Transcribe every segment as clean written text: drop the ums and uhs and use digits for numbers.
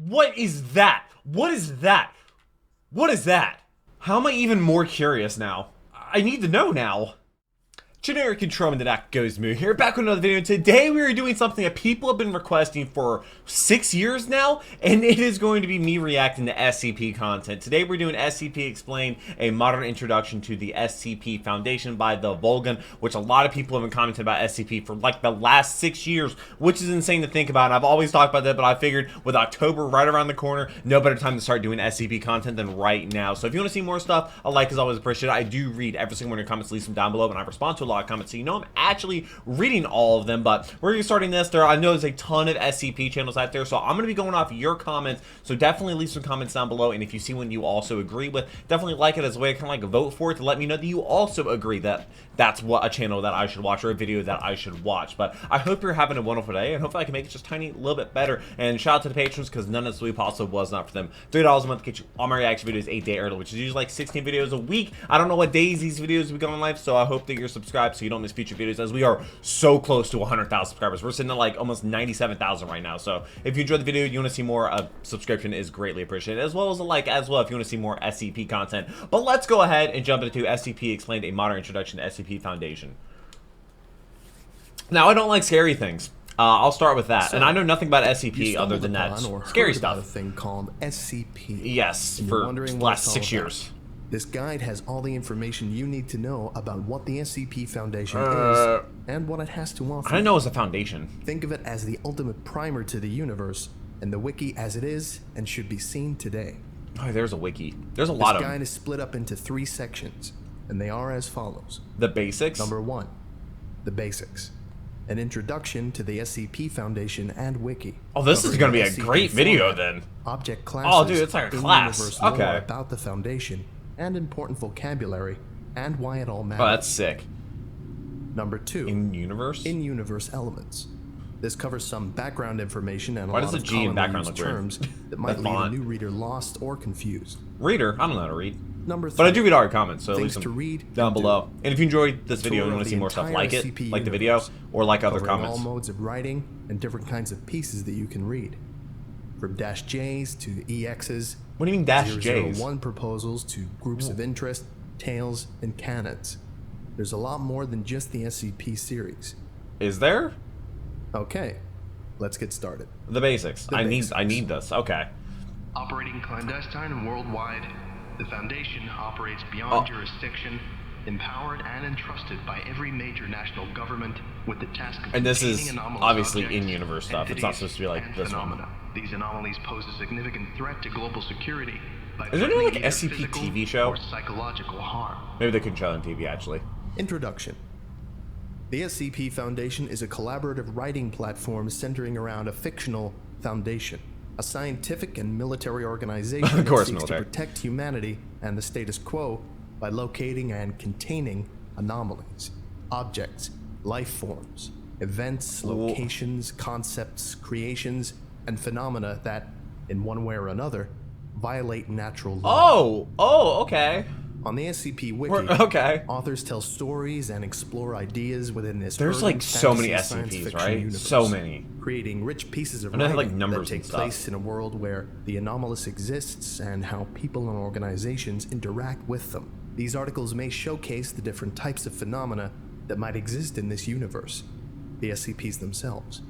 What is that? What is that? What is that? How am I even more curious now? I need to know now. Generic Controlman, the Act Goes Moo here, back with another video. Today we are doing something that people have been requesting for 6 years now, and it is going to be me reacting to SCP content. Today we're doing SCP Explained, a modern introduction to the SCP Foundation by TheVolgun, which a lot of people have been commenting about SCP for like the last 6 years, which is insane to think about. And I've always talked about that, but I figured with October right around the corner, no better time to start doing SCP content than right now. So if you want to see more stuff, a like is always appreciated. I do read every single one of your comments, leave them down below, and I respond to a lot of comments, so you know I'm actually reading all of them. But we're gonna be starting this. I know there's a ton of SCP channels out there, so I'm gonna be going off your comments. So definitely leave some comments down below, and if you see one you also agree with, definitely like it as a way to kind of like vote for it, to let me know that you also agree that that's what a channel that I should watch, or a video that I should watch. But I hope you're having a wonderful day, and hopefully I can make it just tiny little bit better. And shout out to the patrons, because none of this would be possible was not for them. $3 a month to get you all my reaction videos 8 day early, which is usually like 16 videos a week. I don't know what days these videos will be going live, so I hope that you're subscribed so you don't miss future videos, as we are so close to 100,000 subscribers. We're sitting at like almost 97,000 right now. So if you enjoyed the video, you want to see more, a subscription is greatly appreciated, as well as a like as well if you want to see more SCP content. But let's go ahead and jump into SCP Explained, a modern introduction to SCP Foundation. Now, I don't like scary things. I'll start with that. And I know nothing about SCP other than that scary stuff. A thing called SCP. Yes, for the last 6 years. This guide has all the information you need to know about what the SCP Foundation is and what it has to offer. I didn't know it was a foundation. Think of it as the ultimate primer to the universe, and the wiki as it is and should be seen today. Oh, there's a wiki. There's a lot of them. This guide is split up into 3 sections, and they are as follows. The basics? Number 1, the basics. An introduction to the SCP Foundation and wiki. Oh, this is going to be a great video then. Object classes. Oh, dude, it's like a class. Okay. About the Foundation and important vocabulary and why it all matters. Oh, that's sick. Number 2. In-universe? In-universe elements. This covers some background information and why a does lot the of G in background commonly look used weird? terms that might leave a new reader lost or confused. Reader? I don't know how to read. Number 3. But I do read all your comments, so leave Things to them read down below. And if you enjoyed this video and you want to see more stuff like it, SCP like the video, or like other covering comments. all modes of writing and different kinds of pieces that you can read. From -J's to EX's. What do you mean -J's? 001 proposals to groups of interest, tales, and canons. There's a lot more than just the SCP series. Is there? Okay, let's get started. The basics. I need this. Okay. Operating clandestine and worldwide, the Foundation operates beyond jurisdiction, empowered and entrusted by every major national government with the task of and this is containing anomalous obviously objects, in-universe stuff. It's not supposed to be like this phenomena. one. These anomalies pose a significant threat to global security by Is there any like either SCP physical TV show? or psychological harm. Maybe they could show it on TV actually. Introduction. The SCP Foundation is a collaborative writing platform centering around a fictional foundation, a scientific and military organization that seeks to protect humanity and the status quo by locating and containing anomalies, objects, life forms, events, locations, concepts, creations, and phenomena that, in one way or another, violate natural law. Oh, okay. On the SCP Wiki, authors tell stories and explore ideas within this. There's like so many SCPs, right? Universe, so many. Creating rich pieces of and writing like numbers that take place in a world where the anomalous exists and how people and organizations interact with them. These articles may showcase the different types of phenomena that might exist in this universe, the SCPs themselves,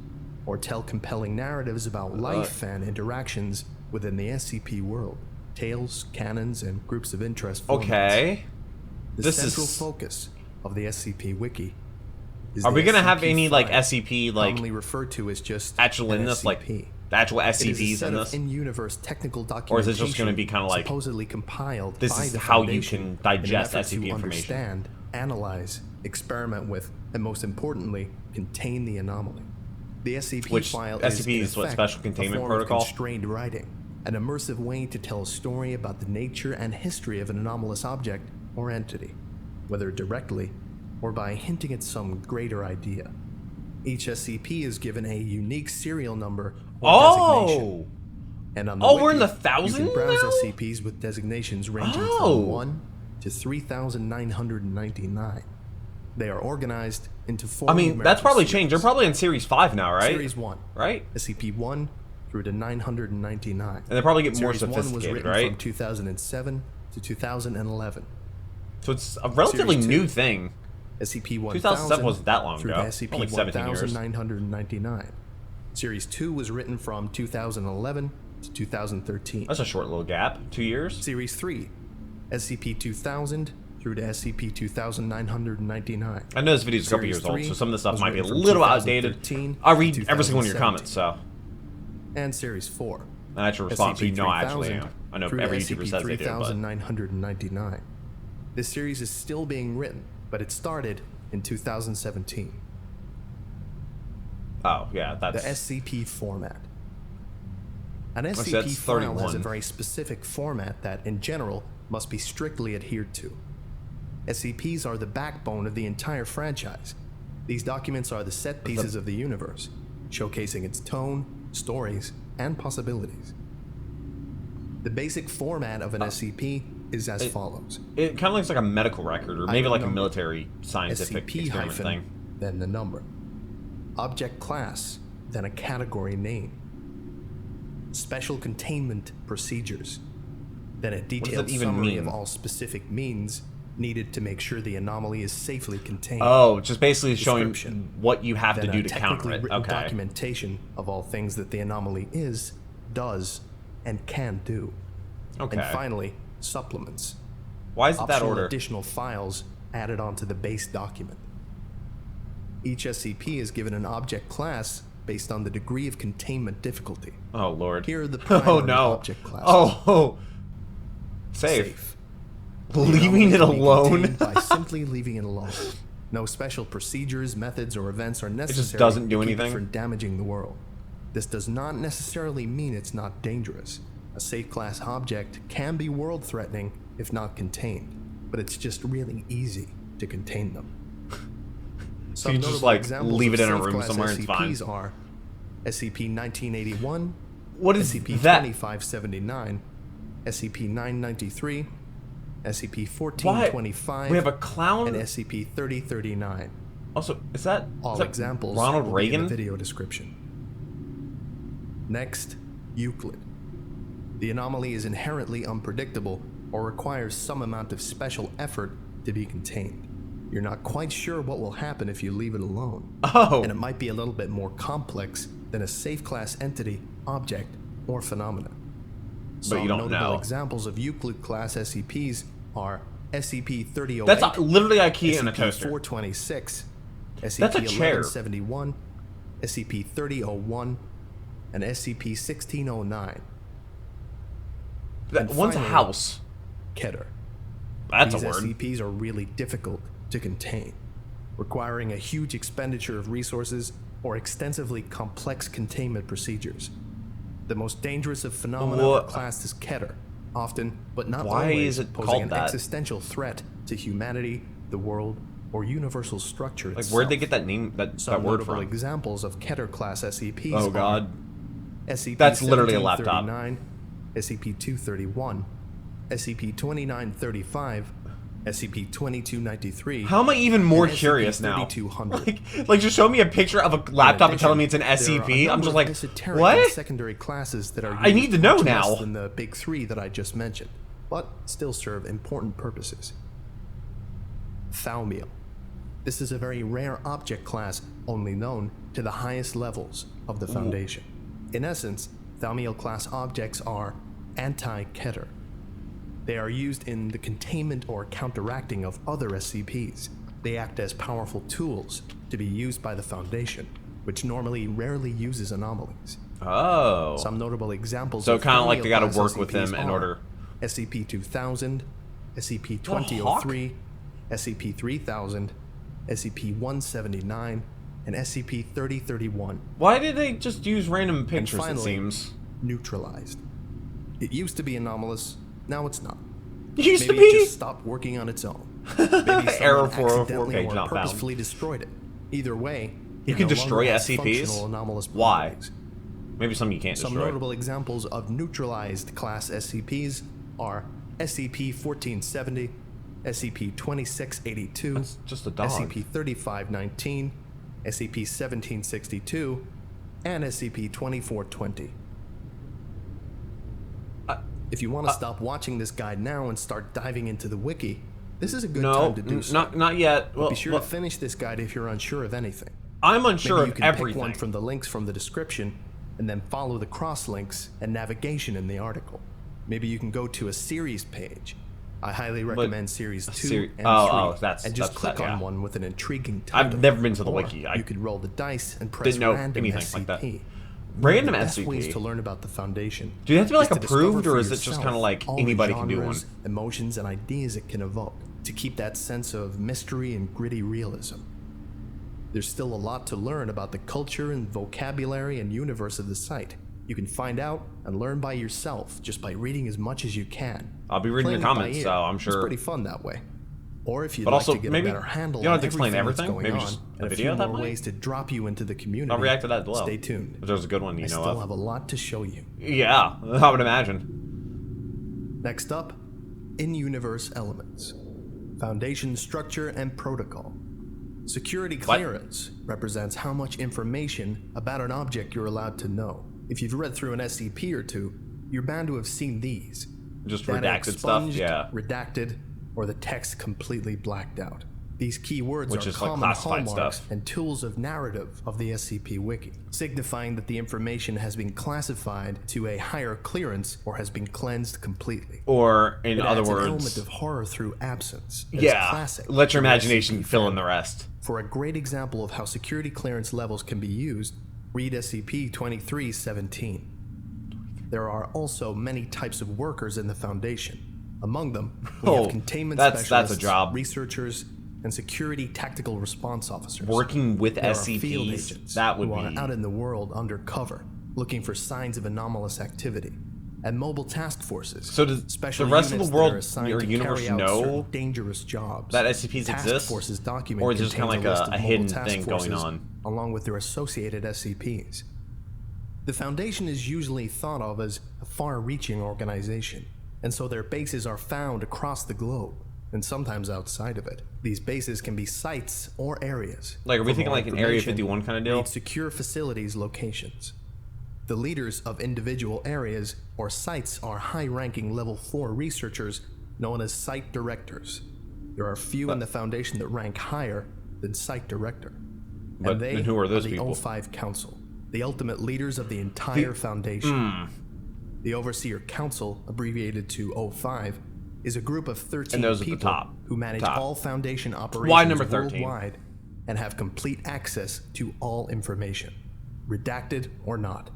or tell compelling narratives about life and interactions within the SCP world. Tales, canons, and groups of interest formats. Okay. The central focus of the SCP Wiki is Are we gonna have any like SCP like commonly referred to as just actual in this like the actual SCPs in this? In-universe technical documentation, or is it just gonna be kind of like supposedly compiled? This by is the how you Foundation can digest in an effort SCP to information. Understand, analyze, experiment with, and most importantly, contain the anomaly. The SCP file is in effect special containment a form protocol? of constrained writing. An immersive way to tell a story about the nature and history of an anomalous object or entity, whether directly or by hinting at some greater idea. Each SCP is given a unique serial number or designation. And on the wiki, we're in the 1,000 you can browse now? SCPs with designations ranging from 1 to 3,999. They are organized into 4 I mean, that's probably series. changed. They're probably in Series 5 now, right? Series 1. Right? SCP-1 through to 999. And they probably get more Series 1 was sophisticated, written right? from 2007 to 2011. So it's a relatively Series new 2, thing. SCP-1000 2007 wasn't that long through ago. to SCP-1999. Only 17 years. Series 2 was written from 2011 to 2013. That's a short little gap. 2 years? Series 3, SCP-2000 through to SCP-2999. I know this video's a couple Series years old, 3 so some of the stuff was might be a written from little outdated. 2013 I'll read to every single one of your 2017. comments, so. And Series 4, And I should respond to you. No, I actually am. SCP-3000 I know through to every YouTuber says they do, but. SCP-3999. This series is still being written, but it started in 2017. Oh, yeah, The that's. SCP format. An that's SCP file has 31. a very specific format that, in general, must be strictly adhered to. SCPs are the backbone of the entire franchise. These documents are the set pieces of the universe, showcasing its tone, stories, and possibilities. The basic format of an SCP is as follows. It kind of looks like a medical record, or maybe Item like a number, military scientific SCP experiment hyphen, thing. then the number. Object class, then a category name. Special containment procedures, then a detailed even summary mean? of all specific means needed to make sure the anomaly is safely contained. Oh, just basically showing Description. what you have to Then do a to counter technically it. written Okay. documentation of all things that the anomaly is, does, and can do. Okay. And finally, supplements. Why is it that Optional order? additional files added onto the base document. Each SCP is given an object class based on the degree of containment difficulty. Oh, Lord. Here are the primary Oh, no. object classes. Oh. Safe. Leaving it The anomaly can be alone? contained by simply leaving it alone. No special procedures, methods, or events are necessary doesn't do to keep it anything? from damaging the world. This does not necessarily mean it's not dangerous. A safe class object can be world-threatening if not contained, but it's just really easy to contain them. So you just, notable like, examples leave of it in a safe room class somewhere, it's fine. SCPs are SCP-1981, What is that? SCP-2579, SCP-993, Why? SCP-1425, We have a clown? and SCP-3039. Also, is that All examples Ronald will be in Reagan? the video description. Next, Euclid. The anomaly is inherently unpredictable or requires some amount of special effort to be contained. You're not quite sure what will happen if you leave it alone. Oh. And it might be a little bit more complex than a safe class entity, object, or phenomenon. Some you don't notable know. examples of Euclid class SCPs are SCP-3008, That's literally IKEA in a toaster. SCP-426, That's a chair. SCP-1171, SCP-3001, and SCP-1609. And One's a finally, house. Keter. That's These a word. SCPs are really difficult to contain, requiring a huge expenditure of resources or extensively complex containment procedures. The most dangerous of phenomena are classed as Keter, often, but not Why always, is it posing called an that? existential threat to humanity, the world, or universal structure Like, itself. where'd they get that name, that Some word notable from? examples of Keter class SCPs Oh, are God. SCP That's literally a laptop. SCP-231, SCP-2935, SCP-2293. How am I even more and curious now? SCP-3200. Like, just show me a picture of a laptop and telling me it's an There are a SCP. I'm number just of like, esoteric and what? secondary classes that are I need used to know much now. less than the big three that I just mentioned, but still serve important purposes. Thaumiel. This is a very rare object class only known to the highest levels of the Foundation. In essence, Thaumiel class objects are anti-Keter. They are used in the containment or counteracting of other SCPs. They act as powerful tools to be used by the Foundation, which normally rarely uses anomalies. Oh. Some notable examples So of kind of like they got to Thaumiel work class with them SCPs in are order. SCP-2000, SCP-2003, SCP-3000, SCP-179, and SCP-3031. Why did they just use random And pictures, it finally, seems? Neutralized. It used to be anomalous, now it's not. Used Maybe to it be? just stopped working on its own. Maybe Error someone 404 accidentally page or not found. purposefully destroyed it. Either way, You it can no destroy longer has SCPs? functional anomalous Why? properties. Maybe some you can't Some destroy. notable examples of neutralized class SCPs are SCP-1470, SCP-2682, That's just a dog. SCP-3519, SCP-1762, and SCP-2420. If you want to stop watching this guide now and start diving into the wiki, this is a good time to do so. Not yet. Well, be sure to finish this guide if you're unsure of anything. I'm unsure Maybe of you can everything. pick one from the links from the description and then follow the cross links and navigation in the article. Maybe you can go to a series page. I highly recommend series 2 and 3, and just click on one with an intriguing title. I've never been to the Or wiki. you could roll the dice and press didn't know random anything SCP. like that. Random The best SCP? ways to learn about the Foundation. Do you have to be like is discover approved, for or is it just yourself kind of like all the anybody can do one? genres, emotions, and ideas it can evoke to keep that sense of mystery and gritty realism. There's still a lot to learn about the culture and vocabulary and universe of the site. You can find out and learn by yourself just by reading as much as you can. I'll be reading the Playing it by comments, ear so I'm sure. It's pretty fun that way. Or if you'd But like also, to get maybe a better handle you don't have on to explain everything everything. that's going Maybe on, just a and video few that more might. ways to drop you into the community. I'll react to that below. Stay tuned. If there's a good one you I know still of. have a lot to show you. Yeah, I would imagine. Next up, in-universe elements. Foundation structure and protocol. Security clearance represents how much information about an object you're allowed to know. If you've read through an SCP or two, you're bound to have seen these. Just Data redacted stuff, expunged, yeah. redacted, or the text completely blacked out. These keywords Which are is like common classified hallmarks stuff. and tools of narrative of the SCP Wiki, signifying that the information has been classified to a higher clearance or has been cleansed completely. Or, in It other adds an words, element of horror through absence. That is yeah, classic let your to the imagination SCP fill in the family. rest. For a great example of how security clearance levels can be used, read SCP-2317. There are also many types of workers in the Foundation. Among them, we have containment specialists, that's a job. researchers, and security tactical response officers. Working with There are field SCPs, agents that would who are be... out in the world undercover, looking for signs of anomalous activity, and mobile task forces. So does special the rest of units the world that are assigned or to universe carry out know certain dangerous jobs. that SCPs Task exist? forces document Or is it just kind of contains like list a of mobile hidden task thing going forces, on? along with their associated SCPs. The Foundation is usually thought of as a far-reaching organization, and so their bases are found across the globe, and sometimes outside of it. These bases can be sites or areas. Like, are we For thinking more like an Area information, 51 kind of deal? read secure facilities locations. The leaders of individual areas or sites are high-ranking level 4 researchers known as site directors. There are few in the Foundation that rank higher than site director. But And they then who are those the people? O5 Council, the ultimate leaders of the entire Foundation. The Overseer Council, abbreviated to O5, is a group of 13 And those at the people top. who manage Top. all Foundation operations Why number 13? worldwide and have complete access to all information, redacted or not.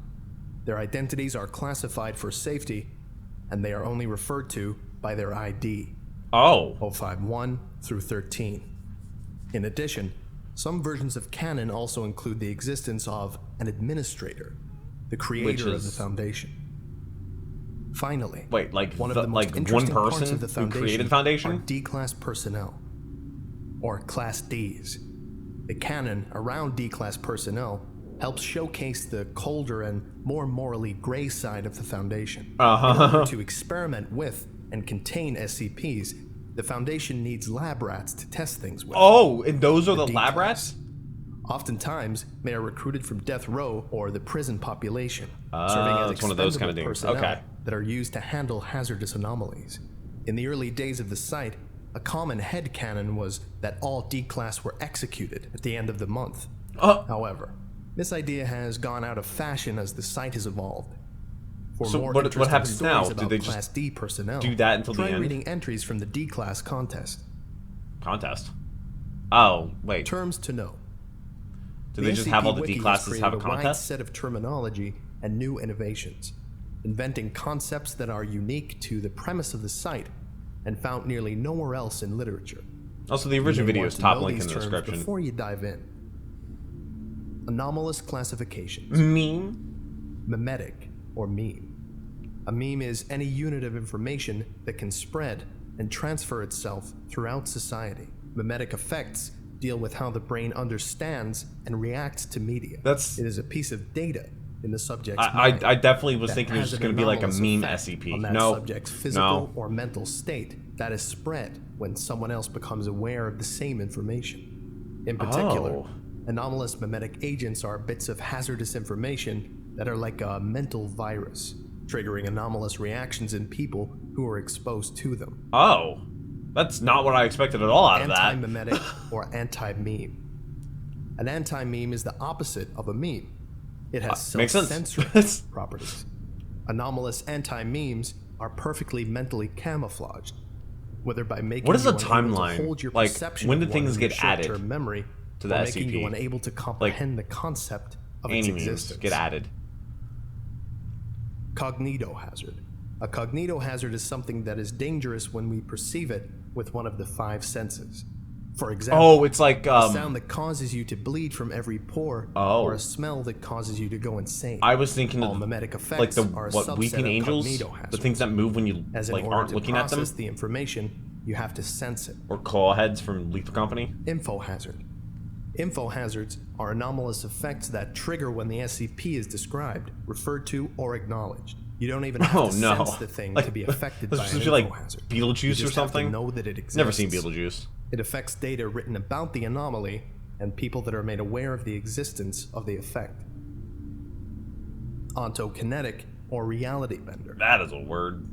Their identities are classified for safety, and they are only referred to by their ID, Oh. O51 through 13. In addition, some versions of canon also include the existence of an administrator, the creator of the is- Foundation. Finally, Wait, like one of the- the most like one interesting parts person of the who Foundation created the Foundation? are D-class personnel, or Class Ds. The canon around D-class personnel helps showcase the colder and more morally gray side of the Foundation. In order to experiment with and contain SCPs, the Foundation needs lab rats to test things with. Oh, and those are the D lab class. rats? Oftentimes, they are recruited from death row or the prison population, serving as it's one of those kind of expendable things. personnel Okay. that are used to handle hazardous anomalies. In the early days of the site, a common headcanon was that all D-class were executed at the end of the month. However, this idea has gone out of fashion as the site has evolved. For So more what interesting happens stories now? Do about they just Class D personnel, do that until the try end? reading entries from the D-class contest. Contest. Oh, wait. Terms to know. Do they just have all the Wiki D has classes created have a a wide contest? set of terminology and new innovations, inventing concepts that are unique to the premise of the site and found nearly nowhere else in literature. Also, the You original may video want is to top know link in these the terms description. Before you dive in, anomalous classifications. Meme? Memetic, or meme. A meme is any unit of information that can spread and transfer itself throughout society. Memetic effects deal with how the brain understands and reacts to media. That's- It is a piece of data in the subject's I mind definitely was that thinking it was has just an going to be like a anomalous meme effect SCP. on that No. subject's physical No. or mental state that is spread when someone else becomes aware of the same information. In particular, Oh. anomalous memetic agents are bits of hazardous information that are like a mental virus, triggering anomalous reactions in people who are exposed to them. Oh, that's not what I expected at all out of that. Anti-memetic or anti-meme. An anti-meme is the opposite of a meme. It has self-censoring properties. Anomalous anti-memes are perfectly mentally camouflaged, whether by making what is you the timeline? To hold your like, perception when of did things one in your get added short-term memory, to the or SCP? making you unable to comprehend the concept of its existence. Get added. Cognitohazard. A cognitohazard is something that is dangerous when we perceive it with one of the 5 senses. For example, it's like a sound that causes you to bleed from every pore, or a smell that causes you to go insane. I was thinking all of memetic effects like the are a what subset weeping of angels, cognitohazards. the things that move when you As in like order aren't to looking at them, process the information, you have to sense it. or claw heads from Lethal Company. Infohazard. Infohazards are anomalous effects that trigger when the SCP is described, referred to, or acknowledged. You don't even have to sense the thing to be affected by an infohazard. Beetlejuice or something? Have to know that it exists. Never seen Beetlejuice. It affects data written about the anomaly and people that are made aware of the existence of the effect. Ontokinetic or reality bender. That is a word.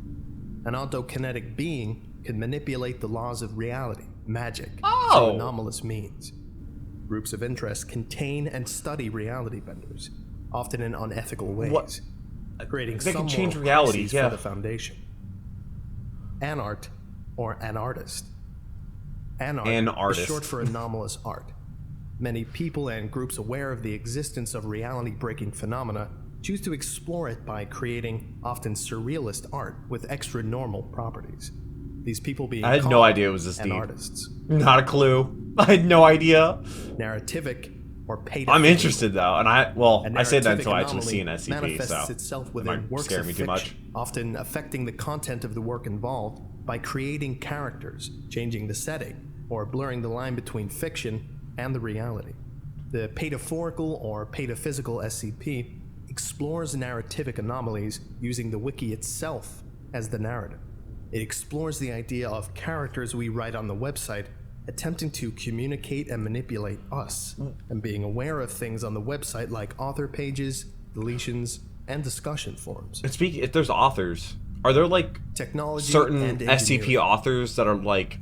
An ontokinetic being can manipulate the laws of reality, magic, Oh! through anomalous means. Groups of interest contain and study reality benders, often in unethical ways, creating they some can change moral reality, crises yeah. for the Foundation. Anart or anartist. Anart is short for anomalous art. Many people and groups aware of the existence of reality-breaking phenomena choose to explore it by creating often surrealist art with extra-normal properties. These people being I had no idea it was this deep. artists. Not a clue. I had no idea. Narrativic or paid. I'm interested though, and I say that until I actually see an SCP. Manifests So itself it within might works scare of me too much. fiction, often affecting the content of the work involved by creating characters, changing the setting, or blurring the line between fiction and the reality. The pataphorical or pataphysical SCP explores narrativic anomalies using the wiki itself as the narrative. It explores the idea of characters we write on the website attempting to communicate and manipulate us, and being aware of things on the website like author pages, deletions, and discussion forums. And speaking, if there's authors, are there like Technology certain and SCP authors that are like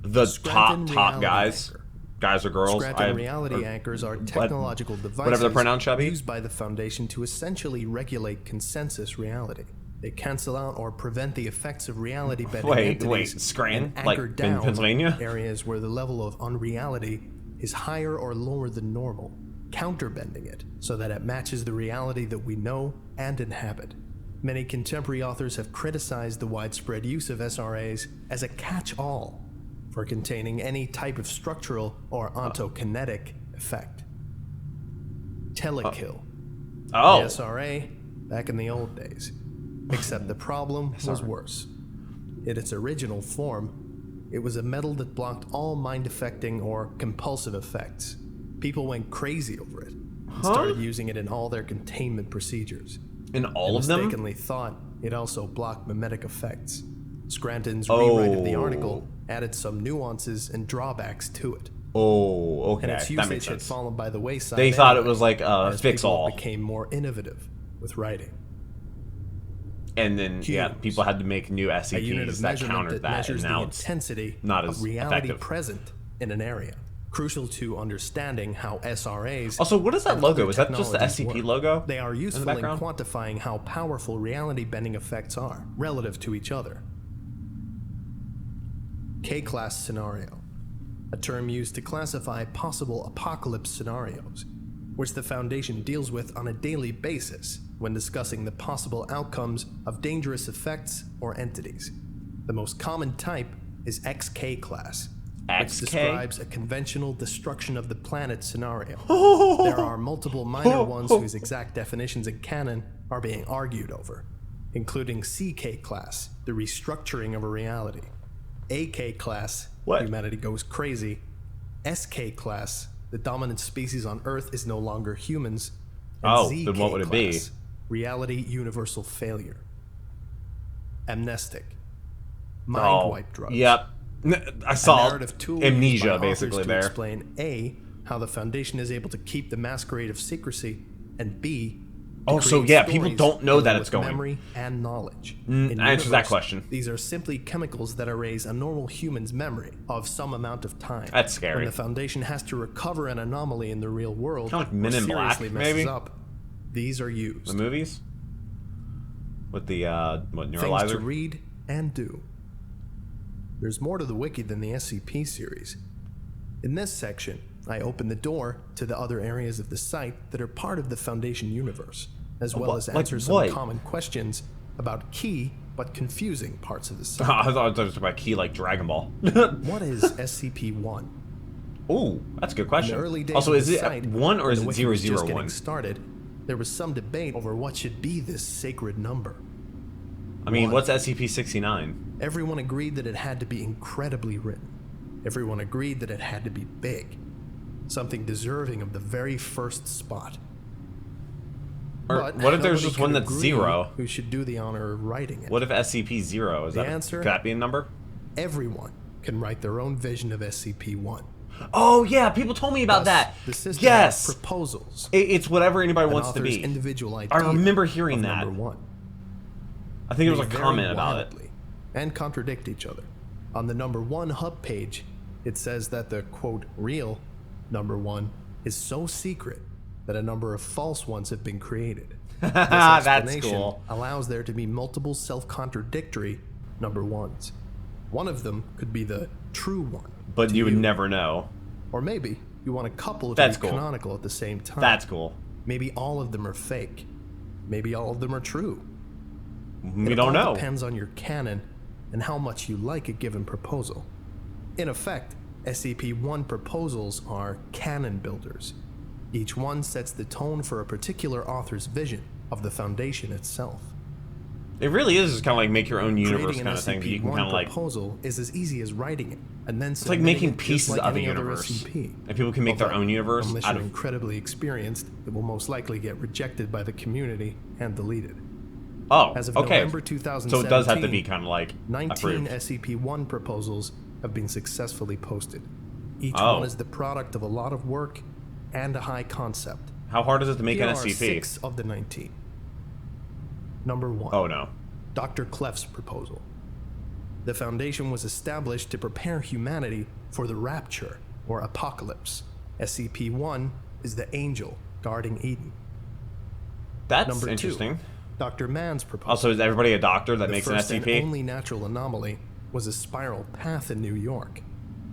the top guys? Anchor. Guys or girls? Scranton reality anchors are technological devices they're pronounced, shall be? used by the Foundation to essentially regulate consensus reality. They cancel out or prevent the effects of reality bending entities Scranton? and Like anchor in down Pennsylvania? areas where the level of unreality is higher or lower than normal, counterbending it so that it matches the reality that we know and inhabit. Many contemporary authors have criticized the widespread use of SRAs as a catch-all for containing any type of structural or ontokinetic effect. Telekill. The SRA back in the old days. Except the problem was worse. In its original form, it was a metal that blocked all mind-affecting or compulsive effects. People went crazy over it and started using it in all their containment procedures. In all of them? Mistakenly thought it also blocked mimetic effects. Scranton's rewrite of the article added some nuances and drawbacks to it. Oh, okay. And its That usage makes had sense. fallen by the wayside. They thought it was like a as fix-all. people became more innovative with writing. And then, people had to make new A unit SCPs of that measurement countered that that, and measures the now it's intensity not of as reality effective. present in an area. Crucial to understanding how SRAs. Also, what is that and logo? other Is that just the technologies SCP work. logo? They are useful in background? quantifying how powerful reality bending effects are relative to each other. K-class scenario, a term used to classify possible apocalypse scenarios, which the Foundation deals with on a daily basis when discussing the possible outcomes of dangerous effects or entities. The most common type is XK class, which XK? describes a conventional destruction of the planet scenario. There are multiple minor ones whose exact definitions in canon are being argued over, including CK class, the restructuring of a reality, AK class, humanity goes crazy, SK class, the dominant species on Earth is no longer humans, and ZK then what would it be? class, reality universal failure. Amnestic, mind wipe drugs. Yep. I saw narrative tool used amnesia by authors basically to there. explain A, how the Foundation is able to keep the masquerade of secrecy, and B, Oh, so yeah, people don't know that it's going. Memory and knowledge. Answer that question. These are simply chemicals that erase a normal human's memory of some amount of time. That's scary. When the Foundation has to recover an anomaly in the real world, kind of like Men in Black, maybe. Up, these are used. The movies with the Neutralizer. Things to read and do. There's more to the wiki than the SCP series. In this section, I open the door to the other areas of the site that are part of the Foundation universe, as well as answer some common questions about key but confusing parts of the site. I thought it was about key like Dragon Ball. What is SCP-1? Oh, that's a good question. In the early days also, of is the it site, 1 or is it 001? Just getting started, there was some debate over what should be this sacred number. I mean, what's SCP-69? Everyone agreed that it had to be incredibly written. Everyone agreed that it had to be big. Something deserving of the very first spot. Or what if there's just one that's 0? Who should do the honor of writing it? What if SCP-0? Could that be a number? Everyone can write their own vision of SCP-1. Oh yeah, people told me about that. The system yes, proposals. It's whatever anybody wants to be. Individual idea I remember hearing that. Number 1. I think it was a comment about it. And contradict each other. On the number 1 hub page, it says that the quote real number 1 is so secret that a number of false ones have been created. This That's cool. Allows there to be multiple self-contradictory number 1s. One of them could be the true one. But you would never know. Or maybe you want a couple to be canonical at the same time. That's cool. Maybe all of them are fake. Maybe all of them are true. We don't know. It depends on your canon and how much you like a given proposal. In effect, SCP-1 proposals are canon builders. Each one sets the tone for a particular author's vision of the Foundation itself. It really is just kind of like make your own universe Creating kind of thing that you can kind of like. Proposal is as easy as writing it, and then it's like making pieces of a universe. And people can make their own universe. Unless you're incredibly experienced, it will most likely get rejected by the community and deleted. Oh, As of okay. November 2017, so it does have to be kind of like 19 approved. SCP-1 proposals have been successfully posted. Each one is the product of a lot of work and a high concept. How hard is it to make an SCP? Here are 6 of the 19. Number 1. Oh no. Dr. Clef's proposal. The Foundation was established to prepare humanity for the rapture or apocalypse. SCP-1 is the angel guarding Eden. That's Number interesting. 2, Dr. Mann's proposal. Also, is everybody a doctor that makes an SCP? The first and only natural anomaly was a spiral path in New York.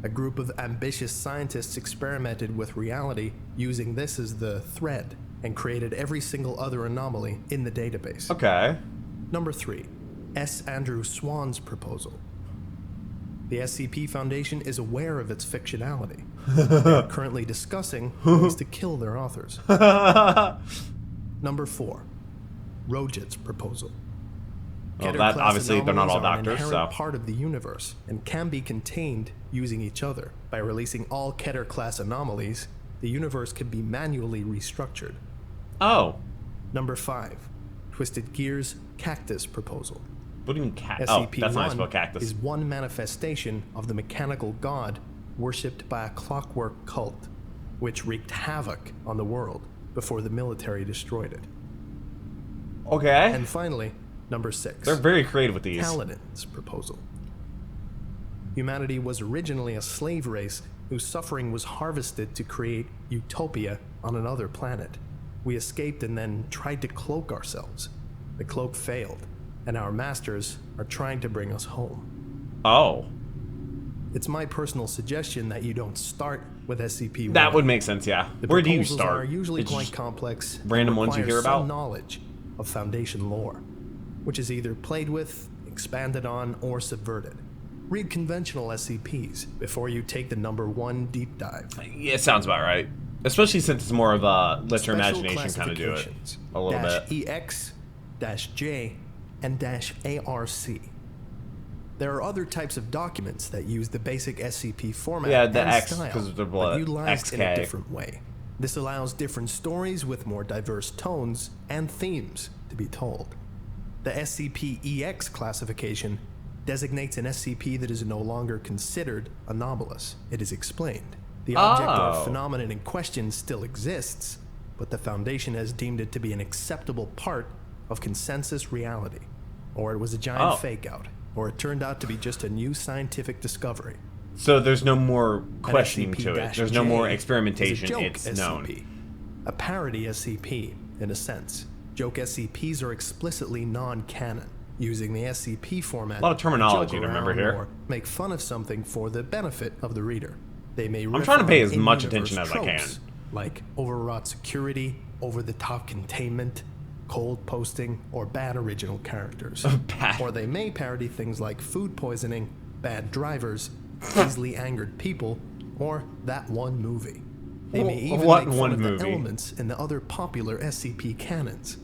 A group of ambitious scientists experimented with reality using this as the thread and created every single other anomaly in the database. Okay. Number 3, S. Andrew Swan's proposal. The SCP Foundation is aware of its fictionality. They are currently discussing ways to kill their authors. Number 4, Rojit's proposal. Well, that obviously they're not all doctors, so part of the universe and can be contained using each other. By releasing all Keter class anomalies, the universe can be manually restructured. Oh. Number 5, Twisted Gear's Cactus proposal. What do you mean cactus? Oh, that's not spelled cactus. Is one manifestation of the mechanical god worshipped by a clockwork cult, which wreaked havoc on the world before the military destroyed it. Okay. And finally, number 6. They're very creative with these. Paladin's proposal. Humanity was originally a slave race whose suffering was harvested to create utopia on another planet. We escaped and then tried to cloak ourselves. The cloak failed, and our masters are trying to bring us home. Oh. It's my personal suggestion that you don't start with SCP-1. That would make sense, yeah. Where do you start? Are usually quite complex. Random ones you hear about? Some knowledge of Foundation lore, which is either played with, expanded on, or subverted. Read conventional SCPs before you take the number 1 deep dive. Yeah, it sounds about right. Especially since it's more of a let your imagination kind of do it a little bit. EX, -J, and -ARC. There are other types of documents that use the basic SCP format the and X, style, because they're but utilized in a XK. different way. This allows different stories with more diverse tones and themes to be told. The SCP-EX classification designates an SCP that is no longer considered anomalous. It is explained. The object or phenomenon in question still exists, but the Foundation has deemed it to be an acceptable part of consensus reality. Or it was a giant fake-out, or it turned out to be just a new scientific discovery. So there's no more questioning to it. There's no more experimentation. It's SCP, known. A parody SCP, in a sense. Joke SCPs are explicitly non-canon, using the SCP format. A lot of terminology to to remember here. or make fun of something for the benefit of the reader. They may I'm trying to pay as much attention as I can. Like overwrought security, over-the-top containment, cold posting, or bad original characters. Bad. Or they may parody things like food poisoning, bad drivers, easily angered people, or that one movie. They may even make fun of the elements in the other popular SCP canons.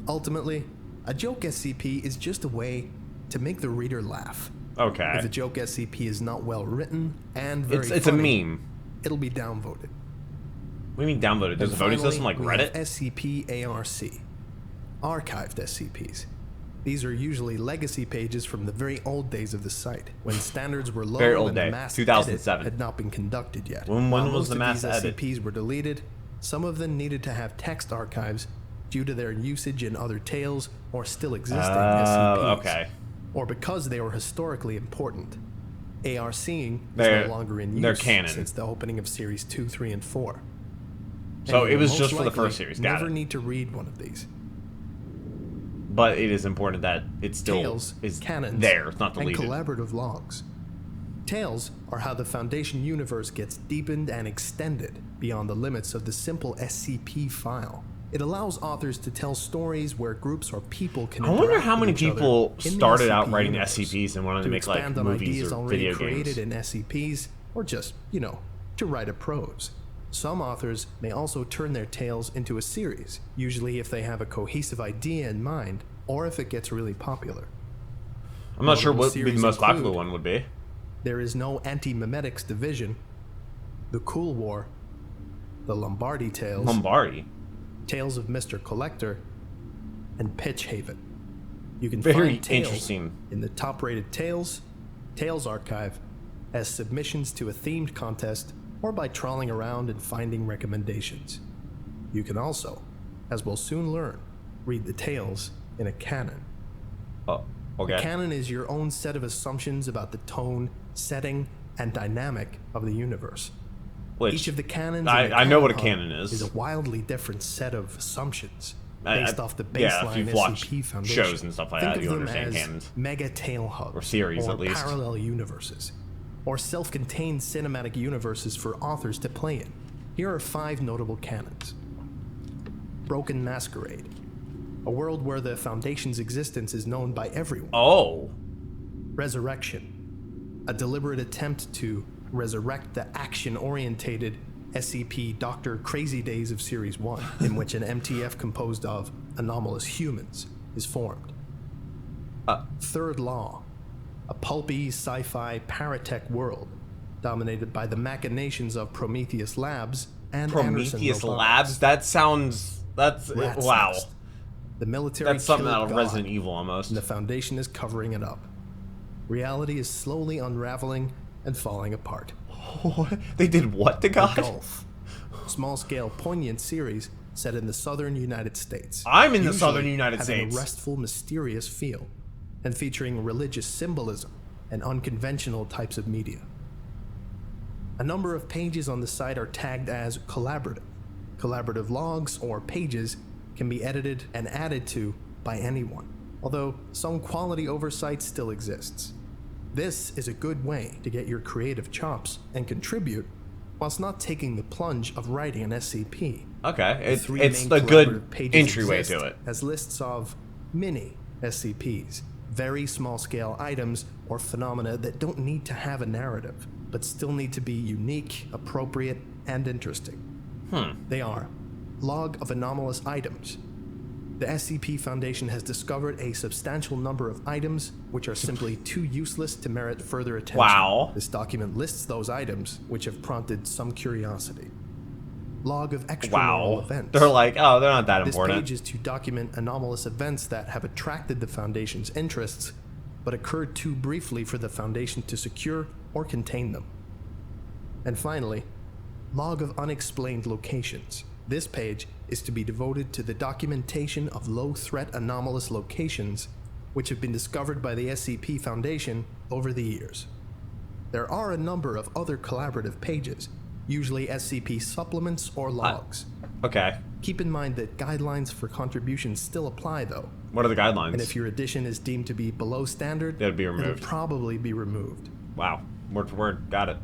Ultimately, a joke SCP is just a way to make the reader laugh. Okay. If a joke SCP is not well written and very it's funny, a meme. it'll be downvoted. What do you mean downvoted? There's a voting system like Reddit? SCP-ARC, archived SCPs. These are usually legacy pages from the very old days of the site, when standards were low and the mass 2007. edit had not been conducted yet. When was the mass edit? edit? SCPs were deleted. Some of them needed to have text archives due to their usage in other tales or still existing SCPs. Okay. Or because they were historically important. ARCing is no longer in use they're canon. since the opening of Series 2, 3, and 4. So And it was most just for the likely first series. Got never it. need to read one of these. But it is important that it still Tales, is canons, there. It's not and deleted. collaborative logs. Tales are how the Foundation universe gets deepened and extended beyond the limits of the simple SCP file. It allows authors to tell stories where groups or people can I wonder interact how many with each other people in the started out SCP writing universe, SCPs and wanted to make like expand on movies ideas or already video created games. in SCPs, or just, to write a prose. Some authors may also turn their tales into a series, usually if they have a cohesive idea in mind, or if it gets really popular. I'm not sure what the series most popular include- one would be. There is no Anti-Memetics Division, The Cool War, The Lombardi Tales, Lombardi. Tales of Mr. Collector, and Pitch Haven. You can Very find tales interesting. in the top-rated Tales archive, as submissions to a themed contest, or by trawling around and finding recommendations. You can also, as we'll soon learn, read the tales in a canon. Oh, okay. A canon is your own set of assumptions about the tone, setting, and dynamic of the universe. Which, Each of the canons I know what a canon is. a wildly different set of assumptions based off the baseline if you've watched SCP Foundation. shows and stuff like Think that, of you them understand as canons. mega tale hubs, Or series, or at least. parallel universes, or self-contained cinematic universes for authors to play in. Here are 5 notable canons. Broken Masquerade, a world where the Foundation's existence is known by everyone. Oh. Resurrection, a deliberate attempt to resurrect the action-orientated SCP Dr. Crazy Days of Series 1, in which an MTF composed of anomalous humans is formed. Third Law, a pulpy sci-fi paratech world dominated by the machinations of Prometheus Labs and Prometheus Anderson Labs? That sounds... That's... Rat's wow. Nest. The military That's something killed out of God, Resident Evil almost. and the Foundation is covering it up. Reality is slowly unraveling and falling apart. They did what to God? Gulf, small-scale poignant series set in the southern United States. I'm in the Usually southern United having States. a restful, mysterious feel, and featuring religious symbolism and unconventional types of media. A number of pages on the site are tagged as collaborative. Collaborative logs or pages can be edited and added to by anyone, although some quality oversight still exists. This is a good way to get your creative chops and contribute whilst not taking the plunge of writing an SCP. Okay, it's Three a main good collaborative pages entryway exist to it. as lists of mini SCPs, very small-scale items or phenomena that don't need to have a narrative, but still need to be unique, appropriate, and interesting. They are Log of Anomalous Items. The SCP Foundation has discovered a substantial number of items which are simply too useless to merit further attention. Wow. This document lists those items which have prompted some curiosity. Log of Extranormal Events. They're like, oh, they're not that This important. page is to document anomalous events that have attracted the Foundation's interests, but occurred too briefly for the Foundation to secure or contain them. And finally, Log of Unexplained Locations. This page is to be devoted to the documentation of low-threat anomalous locations which have been discovered by the SCP Foundation over the years. There are a number of other collaborative pages, usually SCP supplements or logs. Okay. Keep in mind that guidelines for contributions still apply, though. What are the guidelines? And if your addition is deemed to be below standard, it'll be removed. It'll probably be removed. Wow. Word for word. Got it.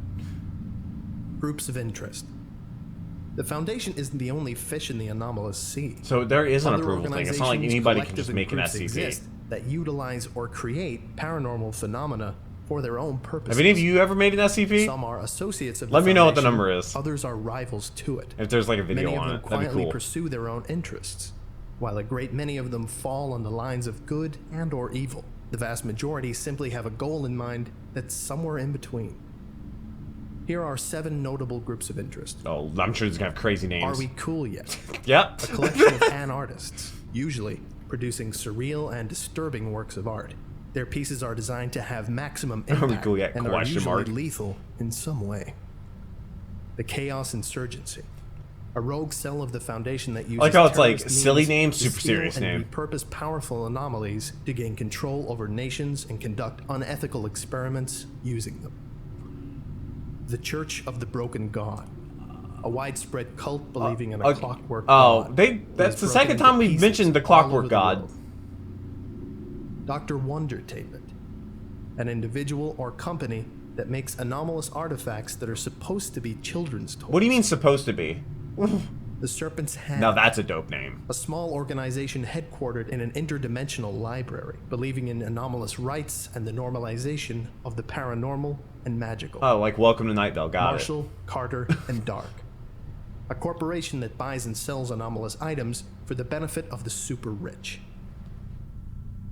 Groups of interest. The Foundation isn't the only fish in the anomalous sea. So there is an Other approval thing. It's not like anybody can just make an SCP. Exist that utilize or create paranormal phenomena for their own purposes. Have any of you ever made an SCP? Some are associates of the Let me know what the Foundation, number is. Others are rivals to it. If there's like a video Many on of them it, that'd be quietly cool. pursue their own interests, while a great many of them fall on the lines of good and or evil. The vast majority simply have a goal in mind that's somewhere in between. Here are 7 notable groups of interest. Oh, I'm sure it's gonna have crazy names. Are We Cool Yet? Yep. A collection of fan artists, usually producing surreal and disturbing works of art. Their pieces are designed to have maximum Are we impact cool yet? and are Question usually mark. lethal in some way. The Chaos Insurgency. A rogue cell of the Foundation that uses I like how it's like terrorist silly means name, to super steal serious and name. repurpose powerful anomalies to gain control over nations and conduct unethical experiments using them. The Church of the Broken God. A widespread cult believing in a clockwork god. That's the second time we've mentioned the clockwork god. Dr. Wondertainment. An individual or company that makes anomalous artifacts that are supposed to be children's toys. What do you mean supposed to be? The Serpent's Hand. Now that's a dope name. A small organization headquartered in an interdimensional library, believing in anomalous rites and the normalization of the paranormal and magical. Oh, like Welcome to Night Vale. Got Marshall, Carter, and Dark. A corporation that buys and sells anomalous items for the benefit of the super rich.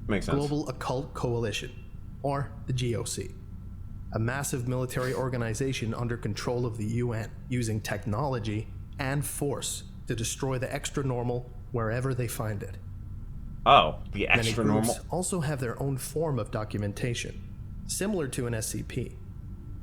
it. Makes sense. Global Occult Coalition, or the GOC. A massive military organization under control of the UN, using technology and force to destroy the extra-normal wherever they find it. Oh, the Many extra groups normal. also have their own form of documentation, similar to an SCP.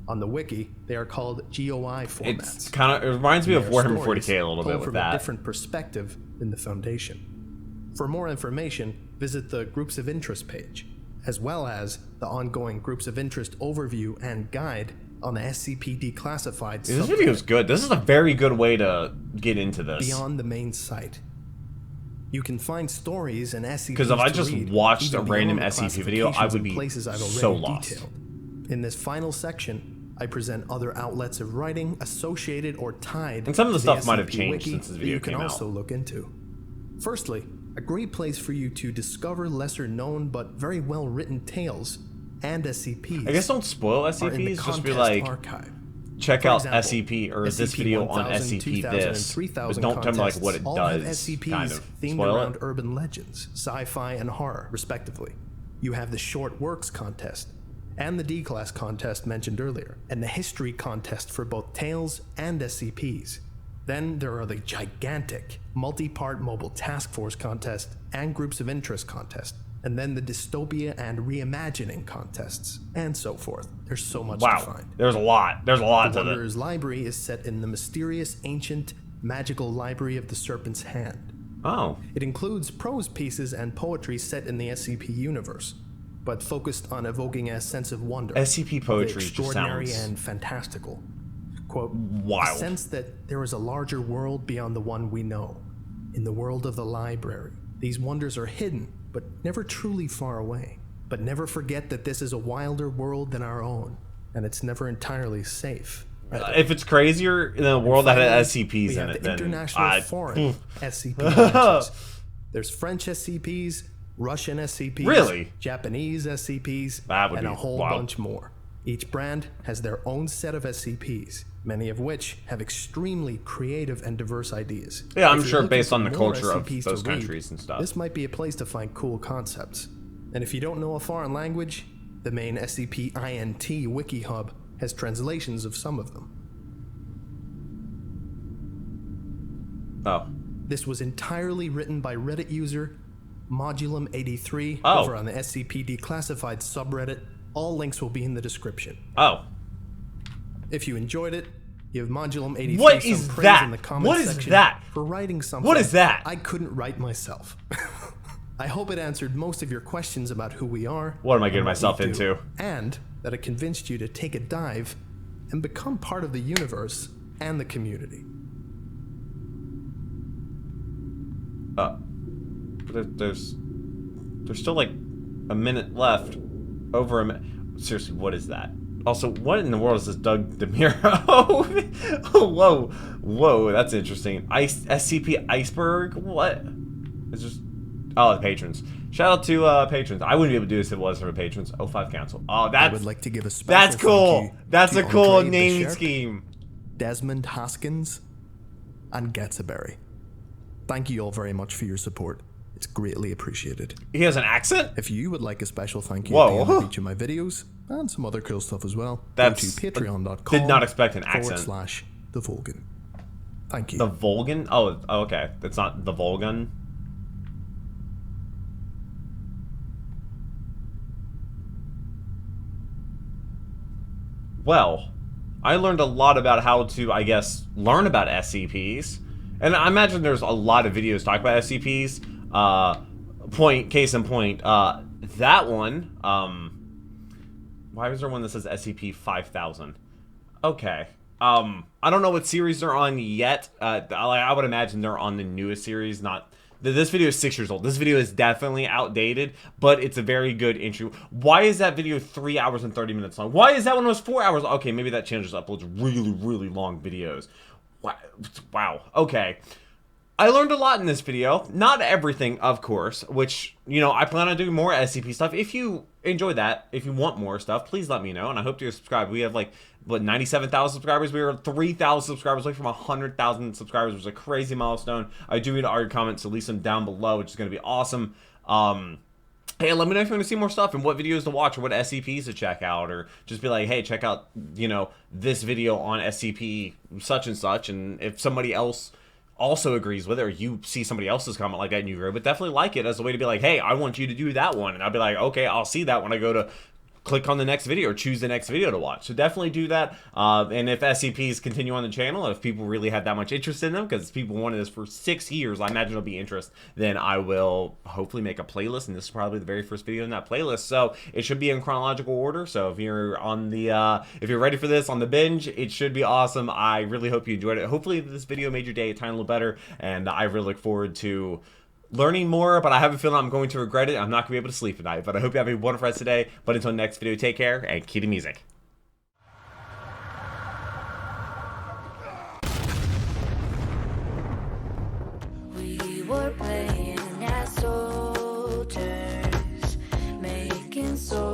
On the wiki, they are called GOI formats. It's kind of, it reminds me of They are Warhammer stories 40k a little bit told with from that. a different perspective than the Foundation. For more information, visit the Groups of Interest page, as well as the ongoing Groups of Interest overview and guide on the SCP Declassified This video is good. This is a very good way to get into this. beyond the main site. You can find stories and SCPs Because if I to just read, watched a even random beyond the SCP video, I classifications would and be places I've so already lost. detailed. In this final section, I present other outlets of writing associated or tied And some of the to stuff might have SCP changed wiki since this that video you can came out. also look into. Firstly, a great place for you to discover lesser known but very well written tales and SCPs. I guess don't spoil are in the SCPs. Just be contest like, archive. check For out example, SCP or this video on 1000, SCP 2000, and this. 3000 But don't tell me like contests what it all have does. SCPs Kind of themed spoil around it. urban legends, sci-fi, and horror, respectively. You have the Short Works contest, and the D-Class contest mentioned earlier, and the History contest for both Tales and SCPs. Then there are the gigantic, multi-part Mobile Task Force contest and Groups of Interest contest, and then the Dystopia and Reimagining contests, and so forth. There's so much to Wow, find. there's a lot. There's a lot The to it. Wanderer's Library is set in the mysterious, ancient, magical library of the Serpent's Hand. Oh, It includes prose pieces and poetry set in the SCP universe, but focused on evoking a sense of wonder. SCP of the poetry just extraordinary sounds and fantastical. Quote, wild. a sense that there is a larger world beyond the one we know. In the world of the library, these wonders are hidden, but never truly far away. But never forget that this is a wilder world than our own, and it's never entirely safe. If it's crazier in a world that has Finally, SCPs we in have it, the then international foreign SCP branches. There's French SCPs, Russian SCPs, Really? Japanese SCPs, That would and be a whole wild. bunch more. Each brand has their own set of SCPs, many of which have extremely creative and diverse ideas. Yeah, I'm If you're sure looking based for on the more culture of SCPs those to read, countries and stuff. This might be a place to find cool concepts. And if you don't know a foreign language, the main SCP-INT wiki hub has translations of some of them. oh, This was entirely written by Reddit user Modulum83 Oh. over on the SCP Declassified subreddit. All links will be in the description. oh, If you enjoyed it, Give Modulum 83 What some is praise that? in the comments What is section that? for writing something What is that? I couldn't write myself. I hope it answered most of your questions about who we are. What am I getting and what myself we do, into? And that it convinced you to take a dive and become part of the universe and the community. There's still like a minute left. Over a minute. Seriously, what is that? Also, what in the world is this Doug DeMiro? Oh, whoa, that's interesting. SCP Iceberg? What? It's just... Oh, the patrons. Shout out to patrons. I wouldn't be able to do this if it wasn't for patrons. 05 Council. Oh, I would like to give a special that's cool. thank you That's to a cool Andre naming Bishop, scheme. Desmond Hoskins, and Getzaberry. Thank you all very much for your support. It's greatly appreciated. He has an accent? If you would like a special thank you Whoa. at the end of each of my videos, and some other cool stuff as well, That's... go to patreon.com. Did not expect an accent. /TheVolgun. Thank you. The Volgun? Oh, okay. That's not the Volgun. Well, I learned a lot about how to, I guess, learn about SCPs. And I imagine there's a lot of videos talking about SCPs. Case in point, that one, why is there one that says SCP 5000? Okay. I don't know what series they're on yet. I would imagine they're on the newest series, not... This video is 6 years old. This video is definitely outdated, but it's a very good intro. Why is that video 3 hours and 30 minutes long? Why is that one was 4 hours? Okay, maybe that channel just uploads really, really long videos. Wow. Okay. I learned a lot in this video. Not everything, of course, which, you know, I plan on doing more SCP stuff. If you enjoy that, if you want more stuff, please let me know, and I hope you're subscribed. We have, like, what, 97,000 subscribers? We are 3,000 subscribers away from 100,000 subscribers, which is a crazy milestone. I do need all your comments, so leave them down below, which is going to be awesome. Hey, let me know if you want to see more stuff and what videos to watch or what SCPs to check out, or just be like, hey, check out, you know, this video on SCP such and such, and if somebody else also agrees with it, or you see somebody else's comment like that and you agree, but definitely like it as a way to be like, hey, I want you to do that one, and I'll be like, okay, I'll see that when I go to click on the next video or choose the next video to watch. So definitely do that. And if SCPs continue on the channel, if people really have that much interest in them, because people wanted this for 6 years, I imagine it'll be interest, then I will hopefully make a playlist, and this is probably the very first video in that playlist. So it should be in chronological order. So if you're on the if you're ready for this on the binge, it should be awesome. I really hope you enjoyed it. Hopefully this video made your day a tiny little better, and I really look forward to learning more, but I have a feeling I'm going to regret it. I'm not going to be able to sleep at night, but I hope you have a wonderful rest today. But until next video, take care and keep the music. We were playing as soldiers, making soldiers.